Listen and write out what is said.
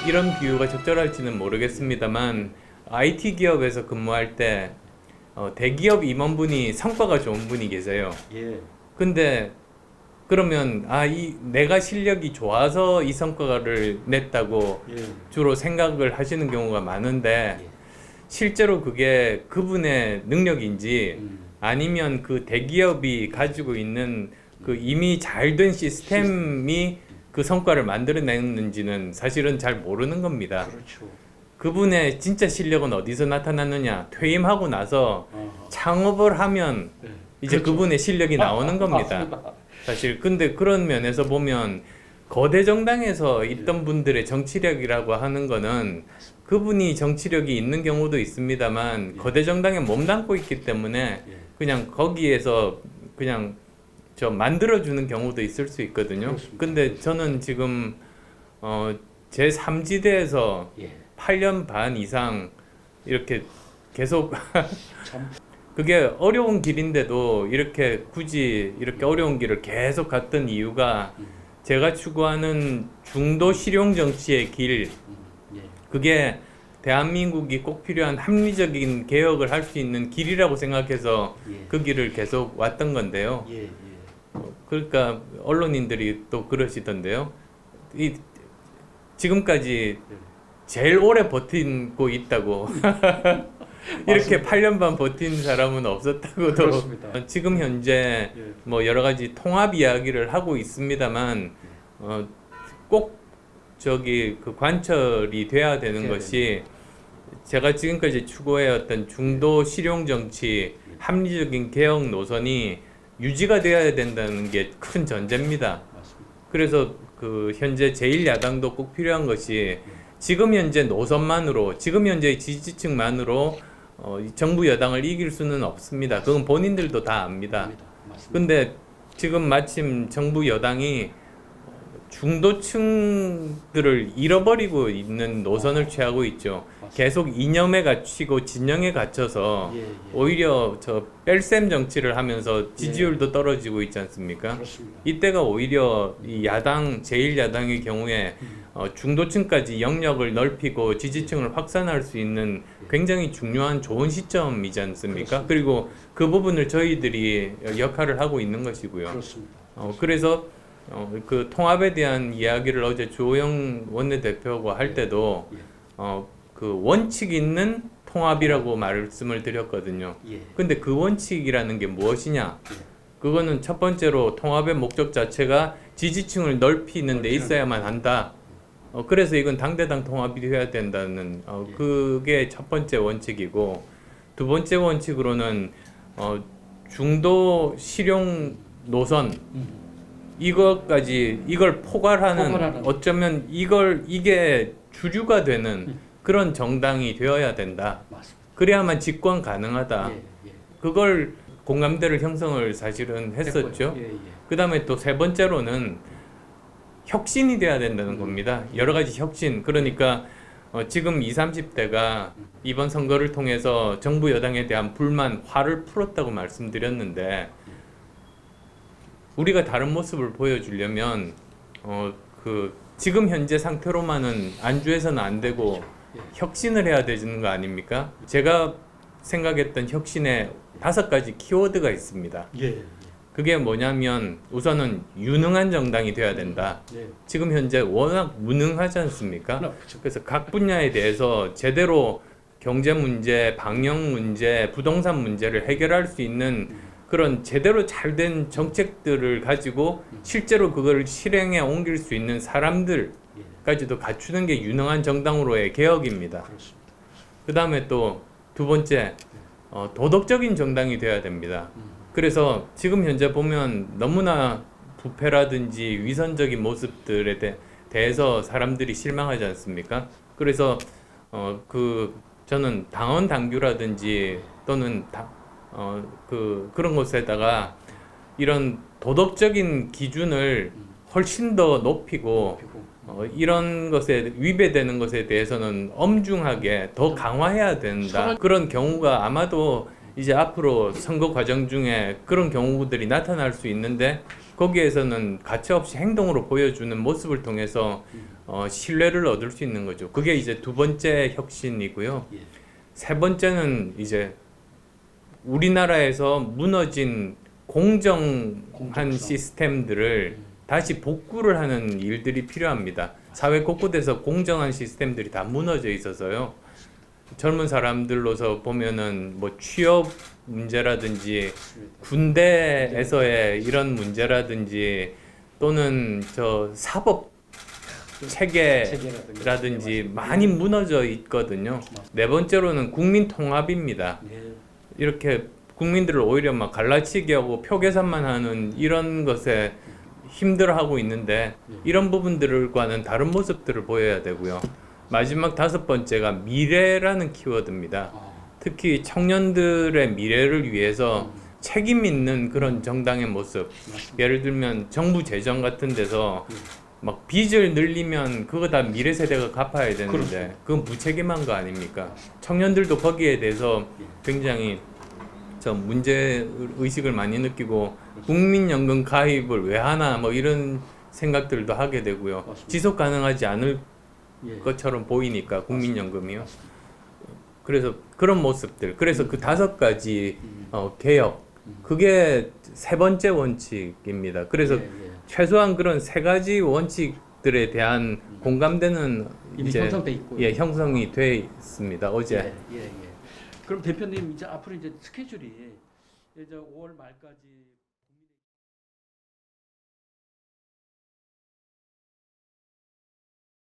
이런 비유가 적절할지는 모르겠습니다만 IT 기업에서 근무할 때 대기업 임원분이 성과가 좋은 분이 계세요. 예. 근데 그러면 내가 실력이 좋아서 이 성과를 냈다고 예. 주로 생각을 하시는 경우가 많은데 예. 실제로 그게 그분의 능력인지 음. 아니면 그 대기업이 가지고 있는 그 이미 잘 된 시스템이 그 성과를 만들어냈는지는 사실은 잘 모르는 겁니다. 그렇죠. 그분의 진짜 실력은 어디서 나타났느냐? 퇴임하고 나서 창업을 하면 네. 이제 그렇죠. 그분의 실력이 나오는 겁니다. 맞습니다. 사실 근데 그런 면에서 보면 거대 정당에서 있던 분들의 정치력이라고 하는 거는 그분이 정치력이 있는 경우도 있습니다만 예. 거대 정당에 몸담고 있기 때문에 예. 그냥 거기에서 그냥 만들어주는 경우도 있을 수 있거든요. 그렇습니다. 근데 저는 지금 제 3지대에서 예. 8년 반 이상 이렇게 계속 참. 그게 어려운 길인데도 이렇게 굳이 이렇게 어려운 길을 계속 갔던 이유가 제가 추구하는 중도 실용 정치의 길, 예. 그게 대한민국이 꼭 필요한 합리적인 개혁을 할 수 있는 길이라고 생각해서 예. 그 길을 계속 왔던 건데요. 예. 예. 그러니까 언론인들이 또 그러시던데요. 지금까지 예. 제일 오래 버티고 있다고. 이렇게 8년 반 버틴 사람은 없었다고도. 그렇습니다. 지금 현재 예. 뭐 여러 가지 통합 이야기를 하고 있습니다만 꼭 그 관철이 돼야 되는 것이 제가 지금까지 추구해왔던 중도 실용 정치, 합리적인 개혁 노선이 유지가 되어야 된다는 게 큰 전제입니다. 맞습니다. 그래서 그 현재 제1야당도 꼭 필요한 것이 지금 현재 노선만으로, 지금 현재 지지층만으로 정부 여당을 이길 수는 없습니다. 그건 본인들도 다 압니다. 맞습니다. 근데 지금 마침 정부 여당이 중도층들을 잃어버리고 있는 노선을 취하고 있죠. 맞습니다. 계속 이념에 갇히고 진영에 갇혀서 예. 예. 오히려 뺄셈 정치를 하면서 지지율도 떨어지고 있지 않습니까? 그렇습니다. 이때가 오히려 이 야당, 제1야당의 경우에 중도층까지 영역을 넓히고 지지층을 확산할 수 있는 굉장히 중요한 좋은 시점이지 않습니까? 그렇습니다. 그리고 그 부분을 저희들이 역할을 하고 있는 것이고요. 그렇습니다. 그래서 그 통합에 대한 이야기를 어제 주호영 원내대표가 할 때도 예. 그 원칙 있는 통합이라고 말씀을 드렸거든요. 예. 근데 그 원칙이라는 게 무엇이냐? 예. 그거는 첫 번째로 통합의 목적 자체가 지지층을 넓히는 데 있어야만 한다. 그래서 이건 당대당 통합이 되어야 된다는 그게 첫 번째 원칙이고, 두 번째 원칙으로는 중도 실용 노선 이걸 포괄하는 어쩌면 이게 주류가 되는 그런 정당이 되어야 된다. 맞습니다. 그래야만 집권 가능하다. 예. 예. 그걸 공감대를 형성을 사실은 했었죠. 예. 예. 그 다음에 또 세 번째로는 혁신이 돼야 된다는 겁니다. 여러 가지 혁신. 그러니까 지금 20, 30대가 이번 선거를 통해서 정부 여당에 대한 불만, 화를 풀었다고 말씀드렸는데 우리가 다른 모습을 보여주려면 지금 현재 상태로만은 안주해서는 안 되고 혁신을 해야 되는 거 아닙니까? 제가 생각했던 혁신에 5가지 키워드가 있습니다. 예. 그게 뭐냐면 우선은 유능한 정당이 돼야 된다. 예. 지금 현재 워낙 무능하지 않습니까? 그렇죠. 그래서 각 분야에 대해서 제대로 경제 문제, 방역 문제, 부동산 문제를 해결할 수 있는 그런 제대로 잘 된 정책들을 가지고 실제로 그걸 실행에 옮길 수 있는 사람들까지도 갖추는 게 유능한 정당으로의 개혁입니다. 그렇습니다. 그 다음에 또 두 번째, 도덕적인 정당이 돼야 됩니다. 그래서 지금 현재 보면 너무나 부패라든지 위선적인 모습들에 대해서 사람들이 실망하지 않습니까? 그래서 저는 당원 당규라든지 또는 그런 것에다가 이런 도덕적인 기준을 훨씬 더 높이고 이런 것에 위배되는 것에 대해서는 엄중하게 더 강화해야 된다. 그런 경우가 아마도 이제 앞으로 선거 과정 중에 그런 경우들이 나타날 수 있는데 거기에서는 가차없이 행동으로 보여주는 모습을 통해서 신뢰를 얻을 수 있는 거죠. 그게 이제 두 번째 혁신이고요. 예. 세 번째는 이제 우리나라에서 무너진 공정한 공정성. 시스템들을 다시 복구를 하는 일들이 필요합니다. 사회 곳곳에서 공정한 시스템들이 다 무너져 있어서요. 젊은 사람들로서 보면은 뭐 취업 문제라든지 군대에서의 이런 문제라든지 또는 저 사법 체계라든지 많이 무너져 있거든요. 네 번째로는 국민 통합입니다. 네. 이렇게 국민들을 오히려 막 갈라치기 하고 표 계산만 하는 이런 것에 힘들어하고 있는데 이런 부분들과는 다른 모습들을 보여야 되고요. 마지막 다섯 번째가 미래라는 키워드입니다. 특히 청년들의 미래를 위해서 책임 있는 그런 정당의 모습. 예를 들면 정부 재정 같은 데서 막 빚을 늘리면 그거 다 미래 세대가 갚아야 되는데 그건 무책임한 거 아닙니까? 청년들도 거기에 대해서 굉장히 저 문제 의식을 많이 느끼고 국민연금 가입을 왜 하나 뭐 이런 생각들도 하게 되고요. 맞습니다. 지속 가능하지 않을 예. 것처럼 보이니까 국민연금이요. 그래서 그런 모습들. 그래서 그 다섯 가지 개혁. 그게 세 번째 원칙입니다. 그래서 예, 예. 최소한 그런 세 가지 원칙들에 대한 공감대는 이미 이제 형성돼 있고. 형성이 돼 있습니다. 어제. 예, 예, 예. 그럼 대표님 이제 앞으로 이제 스케줄이 이제 5월 말까지